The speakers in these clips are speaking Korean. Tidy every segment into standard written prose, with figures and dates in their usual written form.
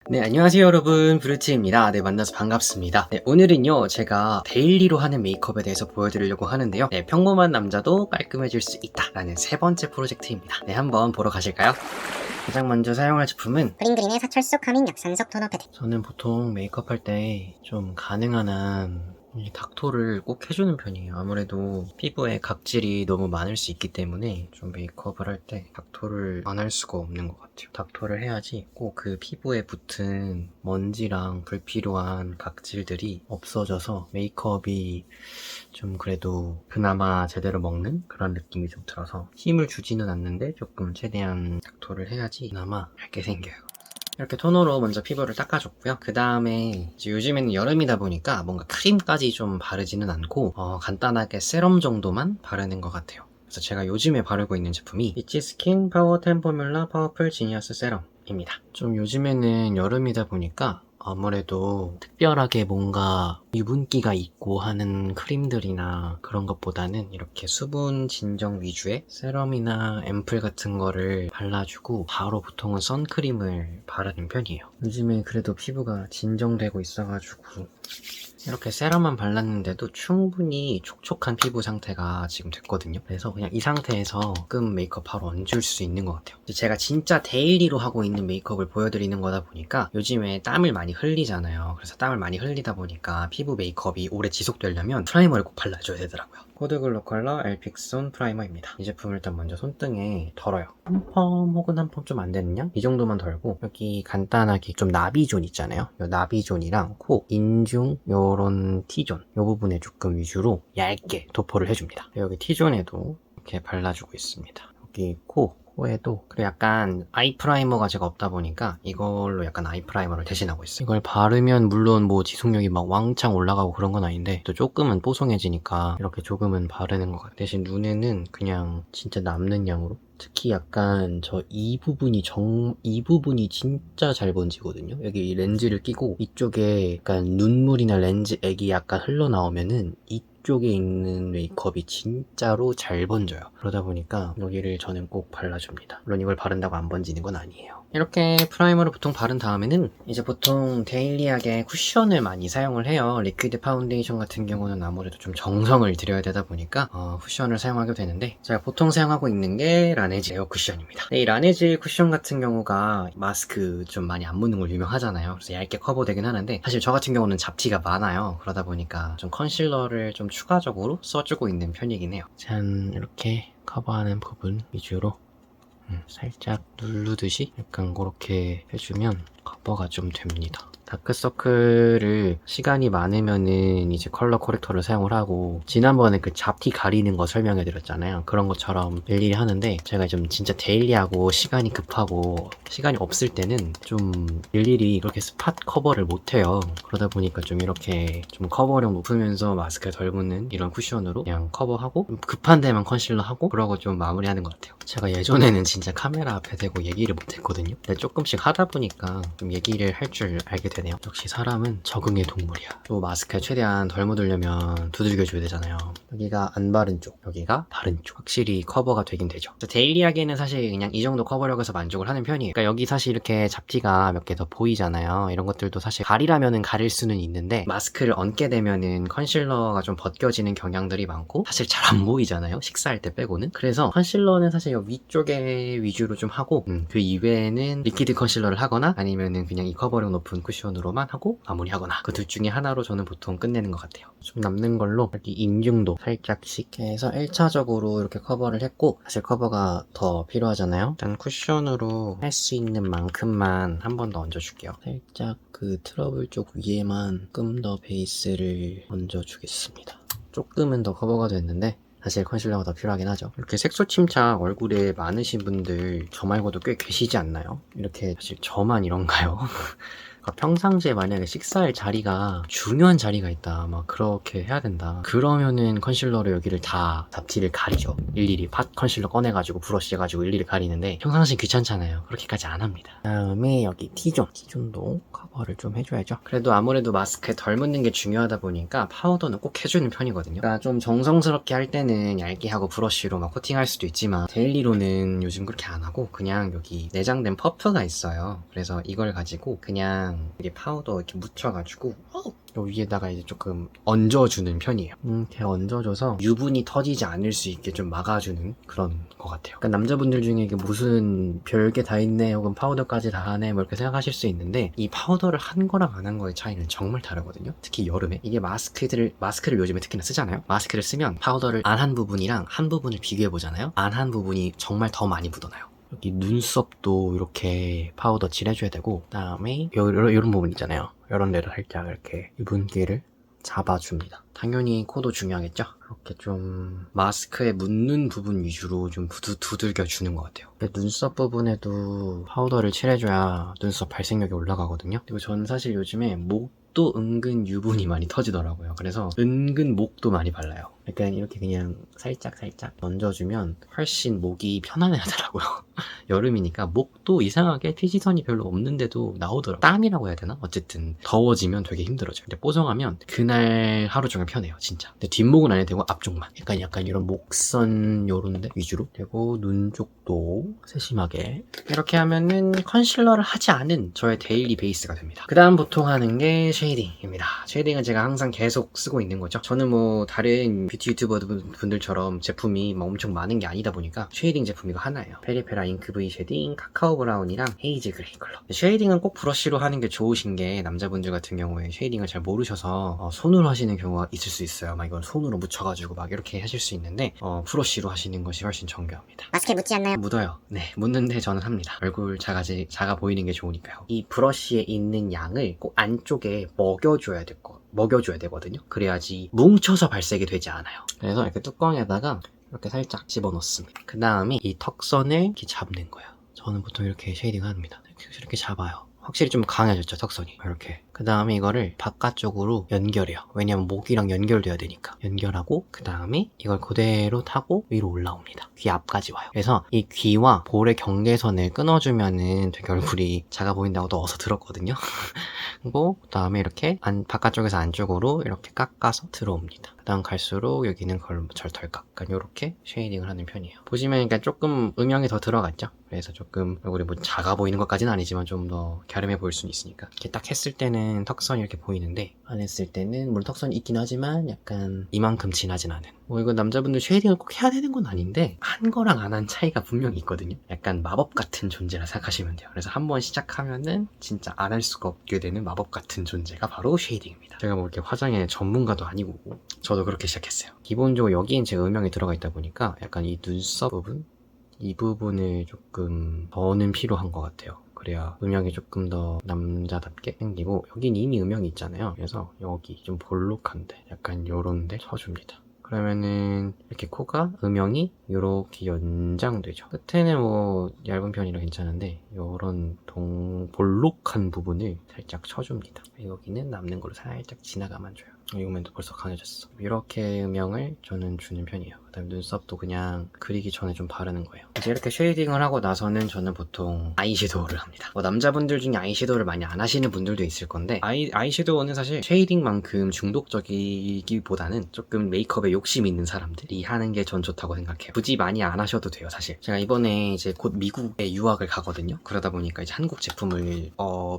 네, 안녕하세요 여러분, 브루트입니다. 네, 만나서 반갑습니다. 네, 오늘은요 제가 데일리로 하는 메이크업에 대해서 보여드리려고 하는데요. 네, 평범한 남자도 깔끔해질 수 있다 라는 세 번째 프로젝트입니다. 네, 한번 보러 가실까요? 가장 먼저 사용할 제품은 브링그린의 사철수 카밍 약산석 토너 패드. 저는 보통 메이크업 할 때 좀 가능한 한 이 닥토를 꼭 해주는 편이에요. 아무래도 피부에 각질이 너무 많을 수 있기 때문에 좀 메이크업을 할 때 닥토를 안 할 수가 없는 것 같아요. 닥토를 해야지 꼭 그 피부에 붙은 먼지랑 불필요한 각질들이 없어져서 메이크업이 좀 그래도 그나마 제대로 먹는 그런 느낌이 좀 들어서 힘을 주지는 않는데 조금 최대한 닥토를 해야지 그나마 얇게 생겨요. 이렇게 토너로 먼저 피부를 닦아줬고요. 그 다음에 요즘에는 여름이다 보니까 뭔가 크림까지 좀 바르지는 않고 간단하게 세럼 정도만 바르는 것 같아요. 그래서 제가 요즘에 바르고 있는 제품이 비치스킨 파워 10 포뮬라 파워풀 지니어스 세럼입니다. 좀 요즘에는 여름이다 보니까 아무래도 특별하게 뭔가 유분기가 있고 하는 크림들이나 그런 것보다는 이렇게 수분 진정 위주의 세럼이나 앰플 같은 거를 발라주고 바로 보통은 선크림을 바르는 편이에요. 요즘에 그래도 피부가 진정되고 있어가지고 이렇게 세럼만 발랐는데도 충분히 촉촉한 피부 상태가 지금 됐거든요. 그래서 그냥 이 상태에서 조금 메이크업 바로 얹을 수 있는 것 같아요. 제가 진짜 데일리로 하고 있는 메이크업을 보여드리는 거다 보니까 요즘에 땀을 많이 흘리잖아요. 그래서 땀을 많이 흘리다 보니까 피부 메이크업이 오래 지속되려면 프라이머를 꼭 발라줘야 되더라고요. 코드 글로 컬러 엘픽손 프라이머입니다. 이 제품을 일단 먼저 손등에 덜어요. 한 펌 혹은 한 펌 좀 안 되는 양? 이 정도만 덜고 여기 간단하게 좀 나비존 있잖아요. 이 나비존이랑 코, 인중, 요런 T존 이 부분에 조금 위주로 얇게 도포를 해줍니다. 여기 T존에도 이렇게 발라주고 있습니다. 여기 코에도 그리고 약간 아이 프라이머가 제가 없다 보니까 이걸로 약간 아이 프라이머를 대신하고 있어요. 이걸 바르면 물론 뭐 지속력이 막 왕창 올라가고 그런 건 아닌데 또 조금은 뽀송해지니까 이렇게 조금은 바르는 것 같아요. 대신 눈에는 그냥 진짜 남는 양으로, 특히 약간 이 부분이 진짜 잘 번지거든요. 여기 렌즈를 끼고 이쪽에 약간 눈물이나 렌즈 액이 약간 흘러나오면은 이쪽에 있는 메이크업이 진짜로 잘 번져요. 그러다 보니까 여기를 저는 꼭 발라줍니다. 물론 이걸 바른다고 안 번지는 건 아니에요. 이렇게 프라이머를 보통 바른 다음에는 이제 보통 데일리하게 쿠션을 많이 사용을 해요. 리퀴드 파운데이션 같은 경우는 아무래도 좀 정성을 들여야 되다 보니까 쿠션을 사용하게 되는데 제가 보통 사용하고 있는 게 라네즈 에어 쿠션입니다. 이 라네즈 쿠션 같은 경우가 마스크 좀 많이 안 묻는 걸 유명하잖아요. 그래서 얇게 커버되긴 하는데 사실 저 같은 경우는 잡티가 많아요. 그러다 보니까 좀 컨실러를 좀 추가적으로 써주고 있는 편이긴 해요. 짠, 이렇게 커버하는 부분 위주로 살짝 누르듯이 약간 그렇게 해주면 커버가 좀 됩니다. 다크서클을 시간이 많으면은 이제 컬러 코렉터를 사용을 하고, 지난번에 그 잡티 가리는 거 설명해 드렸잖아요. 그런 것처럼 일일이 하는데 제가 좀 진짜 데일리하고 시간이 급하고 시간이 없을 때는 좀 일일이 그렇게 스팟 커버를 못 해요. 그러다 보니까 좀 이렇게 좀 커버력 높으면서 마스크에 덜 묻는 이런 쿠션으로 그냥 커버하고 급한 데만 컨실러 하고 그러고 좀 마무리하는 것 같아요. 제가 예전에는 진짜 카메라 앞에 대고 얘기를 못 했거든요. 근데 조금씩 하다 보니까 좀 얘기를 할 줄 알게 되네요. 역시 사람은 적응의 동물이야. 또 마스크에 최대한 덜 묻으려면 두들겨줘야 되잖아요. 여기가 안 바른 쪽, 여기가 바른 쪽. 확실히 커버가 되긴 되죠. 데일리하게는 사실 그냥 이 정도 커버력에서 만족을 하는 편이에요. 그러니까 여기 사실 이렇게 잡티가 몇 개 더 보이잖아요. 이런 것들도 사실 가리라면은 가릴 수는 있는데 마스크를 얹게 되면은 컨실러가 좀 벗겨지는 경향들이 많고 사실 잘 안 보이잖아요. 식사할 때 빼고는. 그래서 컨실러는 사실 여기 위쪽에 위주로 좀 하고 그 이외에는 리퀴드 컨실러를 하거나 아니면은 그냥 이 커버력 높은 쿠션으로만 하고 마무리하거나 그 둘 중에 하나로 저는 보통 끝내는 것 같아요. 좀 남는 걸로 여기 인중도 살짝씩 해서 1차적으로 이렇게 커버를 했고, 사실 커버가 더 필요하잖아요. 일단 쿠션으로 할 수 있는 만큼만 한 번 더 얹어줄게요. 살짝 그 트러블 쪽 위에만 조금 더 베이스를 얹어주겠습니다. 조금은 더 커버가 됐는데 사실 컨실러가 더 필요하긴 하죠. 이렇게 색소 침착 얼굴에 많으신 분들 저 말고도 꽤 계시지 않나요? 이렇게 사실 저만 이런가요? 그러니까 평상시에 만약에 식사할 자리가 중요한 자리가 있다, 막 그렇게 해야 된다, 그러면은 컨실러로 여기를 다 잡티를 가리죠. 일일이 팟 컨실러 꺼내가지고 브러쉬 해가지고 일일이 가리는데 평상시 귀찮잖아요. 그렇게까지 안 합니다. 다음에 여기 T존도 커버를 좀 해줘야죠. 그래도 아무래도 마스크에 덜 묻는 게 중요하다 보니까 파우더는 꼭 해주는 편이거든요. 그러니까 좀 정성스럽게 할 때는 얇게 하고 브러쉬로 막 코팅할 수도 있지만 데일리로는 요즘 그렇게 안 하고 그냥 여기 내장된 퍼프가 있어요. 그래서 이걸 가지고 그냥 이게 파우더 이렇게 묻혀가지고 요 위에다가 이제 조금 얹어주는 편이에요. 이렇게 얹어줘서 유분이 터지지 않을 수 있게 좀 막아주는 그런 것 같아요. 그러니까 남자분들 중에 이게 무슨 별게 다 있네 혹은 파우더까지 다 하네 뭐 이렇게 생각하실 수 있는데 이 파우더를 한 거랑 안 한 거의 차이는 정말 다르거든요. 특히 여름에 이게 마스크를 요즘에 특히나 쓰잖아요. 마스크를 쓰면 파우더를 안 한 부분이랑 한 부분을 비교해 보잖아요. 안 한 부분이 정말 더 많이 묻어나요. 여기 눈썹도 이렇게 파우더 칠해줘야 되고, 그 다음에 이런 부분 있잖아요. 이런 데를 살짝 이렇게 유분기를 잡아줍니다. 당연히 코도 중요하겠죠? 이렇게 좀 마스크에 묻는 부분 위주로 좀 두들겨 주는 것 같아요. 눈썹 부분에도 파우더를 칠해줘야 눈썹 발색력이 올라가거든요. 그리고 저는 사실 요즘에 목도 은근 유분이 많이 터지더라고요. 그래서 은근 목도 많이 발라요. 약간 이렇게 그냥 살짝 얹어주면 훨씬 목이 편안해하더라고요. 여름이니까 목도 이상하게 피지선이 별로 없는데도 나오더라고요. 땀이라고 해야 되나? 어쨌든 더워지면 되게 힘들어져요. 근데 뽀송하면 그날 하루 종일 편해요, 진짜. 근데 뒷목은 안 해도 되고 앞쪽만. 약간 이런 목선 요런데 위주로 되고, 눈 쪽도 세심하게 이렇게 하면은 컨실러를 하지 않은 저의 데일리 베이스가 됩니다. 그 다음 보통 하는 게 쉐이딩입니다. 쉐이딩은 제가 항상 계속 쓰고 있는 거죠. 저는 뭐 다른 뷰티 유튜버 분들처럼 제품이 막 엄청 많은 게 아니다 보니까 쉐이딩 제품 이거 하나예요. 페리페라 잉크 V 쉐딩, 카카오 브라운이랑 헤이즈 그레이 컬러. 쉐이딩은 꼭 브러쉬로 하는 게 좋으신 게, 남자분들 같은 경우에 쉐이딩을 잘 모르셔서 손으로 하시는 경우가 있을 수 있어요. 막 이건 손으로 묻혀가지고 막 이렇게 하실 수 있는데 브러쉬로 하시는 것이 훨씬 정교합니다. 마스크에 묻지 않나요? 묻어요. 네, 묻는데 저는 합니다. 얼굴 작아 보이는 게 좋으니까요. 이 브러쉬에 있는 양을 꼭 안쪽에 먹여줘야 되거든요. 그래야지 뭉쳐서 발색이 되지 않아요. 그래서 이렇게 뚜껑에다가 이렇게 살짝 집어넣습니다. 그 다음에 이 턱선을 이렇게 잡는 거예요. 저는 보통 이렇게 쉐이딩 합니다. 이렇게 잡아요. 확실히 좀 강해졌죠, 턱선이. 이렇게. 그 다음에 이거를 바깥쪽으로 연결해요. 왜냐면 목이랑 연결돼야 되니까. 연결하고, 그 다음에 이걸 그대로 타고 위로 올라옵니다. 귀 앞까지 와요. 그래서 이 귀와 볼의 경계선을 끊어주면은 되게 얼굴이 작아 보인다고 또 어서 들었거든요. 그리고 그 다음에 이렇게 바깥쪽에서 안쪽으로 이렇게 깎아서 들어옵니다. 그 다음 갈수록 여기는 덜깍. 약간 이렇게 쉐이딩을 하는 편이에요. 보시면 그러니까 조금 음영이 더 들어갔죠. 그래서 조금 얼굴이 뭐 작아 보이는 것까지는 아니지만 좀 더 갸름해 보일 수는 있으니까. 이렇게 딱 했을 때는 턱선이 이렇게 보이는데, 안 했을 때는 물론 턱선이 있긴 하지만 약간 이만큼 진하진 않은. 뭐 이건 남자분들 쉐이딩을 꼭 해야 되는 건 아닌데 한 거랑 안 한 차이가 분명히 있거든요. 약간 마법 같은 존재라 생각하시면 돼요. 그래서 한번 시작하면은 진짜 안 할 수가 없게 되는 마법 같은 존재가 바로 쉐이딩입니다. 제가 뭐 이렇게 화장의 전문가도 아니고 저도 그렇게 시작했어요. 기본적으로 여기엔 제 음영이 들어가 있다 보니까 약간 이 눈썹 부분, 이 부분을 조금 더는 필요한 것 같아요. 그래야 음영이 조금 더 남자답게 생기고, 여긴 이미 음영이 있잖아요. 그래서 여기 좀 볼록한데 약간 요런데 쳐줍니다. 그러면은 이렇게 코가 음영이 이렇게 연장되죠. 끝에는 뭐 얇은 편이라 괜찮은데 요런 볼록한 부분을 살짝 쳐줍니다. 여기는 남는 걸로 살짝 지나가만 줘요. 이거면도 벌써 강해졌어. 이렇게 음영을 저는 주는 편이에요. 그 다음에 눈썹도 그냥 그리기 전에 좀 바르는 거예요. 이제 이렇게 쉐이딩을 하고 나서는 저는 보통 아이섀도우를 합니다. 뭐 남자분들 중에 아이섀도우를 많이 안 하시는 분들도 있을 건데, 아이섀도우는 사실 쉐이딩만큼 중독적이기보다는 조금 메이크업에 욕심 있는 사람들이 하는 게 전 좋다고 생각해요. 굳이 많이 안 하셔도 돼요, 사실. 제가 이번에 이제 곧 미국에 유학을 가거든요. 그러다 보니까 이제 한국 제품을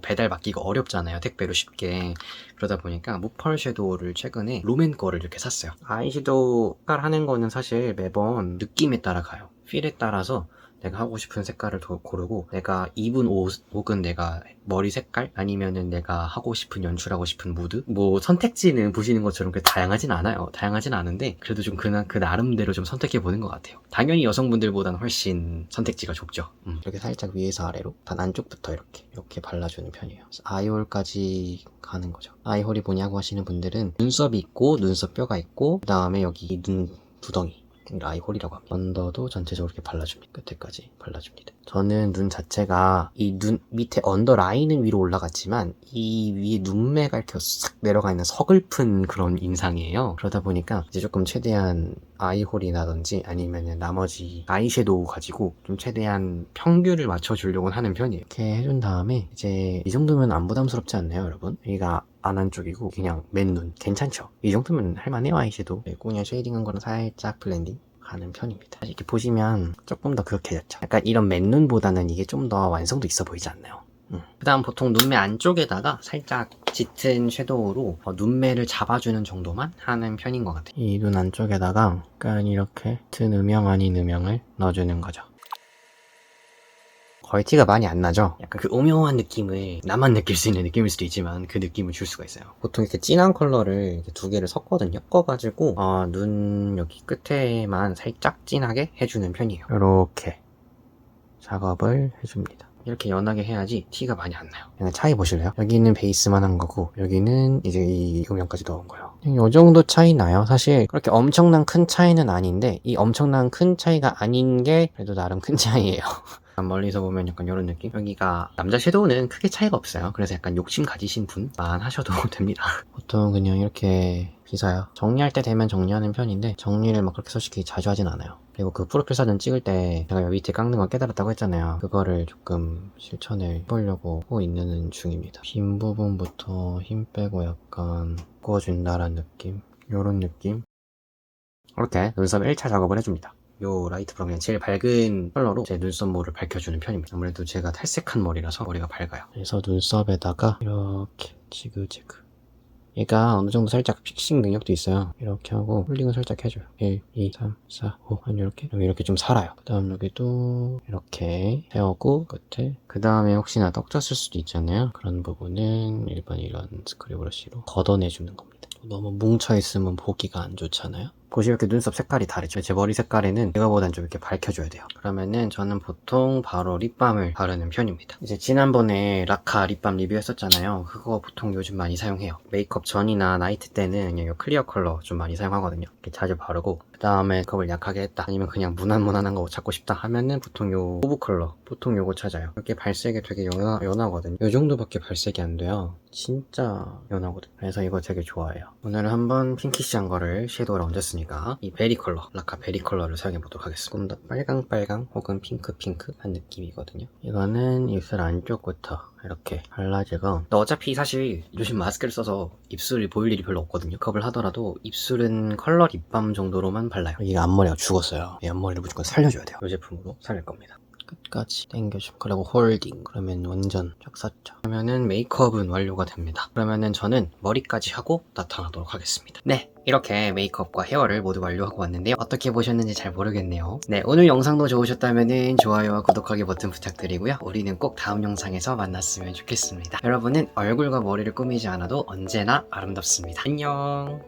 배달받기가 어렵잖아요, 택배로 쉽게. 그러다 보니까 무펄 섀도우를 최근에 롬앤 거를 이렇게 샀어요. 아이섀도우 색깔 하는 거는 사실 매번 느낌에 따라 가요. 필에 따라서 내가 하고 싶은 색깔을 고르고, 내가 입은 옷 혹은 내가 머리 색깔 아니면은 내가 하고 싶은 연출하고 싶은 무드, 뭐 선택지는 보시는 것처럼 그렇게 다양하진 않아요. 다양하진 않은데 그래도 좀 그 나름대로 좀 선택해 보는 것 같아요. 당연히 여성분들보다는 훨씬 선택지가 좁죠. 이렇게 살짝 위에서 아래로 단 안쪽부터 이렇게 발라주는 편이에요. 아이홀까지 가는 거죠. 아이홀이 뭐냐고 하시는 분들은 눈썹이 있고 눈썹 뼈가 있고, 그 다음에 여기 눈 두덩이, 아이홀이라고 합니다. 언더도 전체적으로 이렇게 발라줍니다. 끝에까지 발라줍니다. 저는 눈 자체가 이 눈 밑에 언더 라인은 위로 올라갔지만 이 위에 눈매가 이렇게 싹 내려가 있는 서글픈 그런 인상이에요. 그러다 보니까 이제 조금 최대한 아이홀이라든지 아니면 나머지 아이섀도우 가지고 좀 최대한 평균을 맞춰주려고 하는 편이에요. 이렇게 해준 다음에 이제 이 정도면 안 부담스럽지 않나요, 여러분? 여기가 안한 쪽이고 그냥 맨눈 괜찮죠? 이 정도면 할만해요. 아이섀도우 그냥 쉐이딩한 거는 살짝 블렌딩 가는 편입니다. 이렇게 보시면 조금 더 그윽해졌죠. 약간 이런 맨눈보다는 이게 좀 더 완성도 있어 보이지 않나요? 그 다음 보통 눈매 안쪽에다가 살짝 짙은 섀도우로 눈매를 잡아주는 정도만 하는 편인 것 같아요. 이 눈 안쪽에다가 약간 이렇게 튼 음영 아닌 음영을 넣어주는 거죠. 거의 티가 많이 안 나죠? 약간 그 오묘한 느낌을 나만 느낄 수 있는 느낌일 수도 있지만 그 느낌을 줄 수가 있어요. 보통 이렇게 진한 컬러를 이렇게 두 개를 섞거든요. 섞어가지고 눈 여기 끝에만 살짝 진하게 해주는 편이에요. 이렇게 작업을 해줍니다. 이렇게 연하게 해야지 티가 많이 안 나요. 그냥 차이 보실래요? 여기는 베이스만 한 거고 여기는 이제 이 음영까지 넣은 거예요. 이 정도 차이 나요. 사실 그렇게 엄청난 큰 차이는 아닌데 이 엄청난 큰 차이가 아닌 게 그래도 나름 큰 차이예요. 멀리서 보면 약간 이런 느낌? 여기가 남자 섀도우는 크게 차이가 없어요. 그래서 약간 욕심 가지신 분만 하셔도 됩니다. 보통 그냥 이렇게 빗어요. 정리할 때 되면 정리하는 편인데 정리를 막 그렇게 솔직히 자주 하진 않아요. 그리고 그 프로필 사진 찍을 때 제가 여기 밑에 깎는 거 깨달았다고 했잖아요. 그거를 조금 실천을 해보려고 하고 있는 중입니다. 빈 부분부터 힘 빼고 약간 꺾어준다라는 느낌? 요런 느낌? 이렇게 눈썹 1차 작업을 해줍니다. 요 라이트 브라운 그냥 제일 밝은 컬러로 제 눈썹모를 밝혀주는 편입니다. 아무래도 제가 탈색한 머리라서 머리가 밝아요. 그래서 눈썹에다가 이렇게 지그재그 얘가 어느 정도 살짝 픽싱 능력도 있어요. 이렇게 하고 홀링을 살짝 해줘요. 1, 2, 3, 4, 5 한 이렇게 여기 이렇게 좀 살아요. 그 다음 여기도 이렇게 세우고 끝에 그 다음에 혹시나 떡졌을 수도 있잖아요. 그런 부분은 일반 이런 스크류 브러쉬로 걷어내주는 겁니다. 너무 뭉쳐있으면 보기가 안 좋잖아요. 보시면 이렇게 눈썹 색깔이 다르죠. 제 머리 색깔에는 이거보단 좀 이렇게 밝혀줘야 돼요. 그러면은 저는 보통 바로 립밤을 바르는 편입니다. 이제 지난번에 라카 립밤 리뷰했었잖아요. 그거 보통 요즘 많이 사용해요. 메이크업 전이나 나이트 때는 그냥 이 클리어 컬러 좀 많이 사용하거든요. 이렇게 자주 바르고 그 다음에 컵을 약하게 했다 아니면 그냥 무난무난한 거 찾고 싶다 하면은 보통 요 호브 컬러 보통 요거 찾아요. 이렇게 발색이 되게 연하거든요. 요 정도밖에 발색이 안 돼요. 진짜 연하거든요. 그래서 이거 되게 좋아해요. 오늘은 한번 핑키시한 거를 섀도우를 얹었으니까 이 베리 컬러, 라카 베리 컬러를 사용해보도록 하겠습니다. 좀 더 빨강빨강 혹은 핑크핑크한 느낌이거든요. 이거는 입술 안쪽부터 이렇게 발라주고 근데 어차피 사실 요즘 마스크를 써서 입술을 보일 일이 별로 없거든요. 컵을 하더라도 입술은 컬러 립밤 정도로만 발라요. 여기가 앞머리가 죽었어요. 이 앞머리를 무조건 살려줘야 돼요. 이 제품으로 살릴 겁니다. 끝까지 당겨주고 그리고 홀딩 그러면 완전 쫙 샀죠. 그러면은 메이크업은 완료가 됩니다. 그러면은 저는 머리까지 하고 나타나도록 하겠습니다. 네, 이렇게 메이크업과 헤어를 모두 완료하고 왔는데요. 어떻게 보셨는지 잘 모르겠네요. 네, 오늘 영상도 좋으셨다면은 좋아요와 구독하기 버튼 부탁드리고요. 우리는 꼭 다음 영상에서 만났으면 좋겠습니다. 여러분은 얼굴과 머리를 꾸미지 않아도 언제나 아름답습니다. 안녕.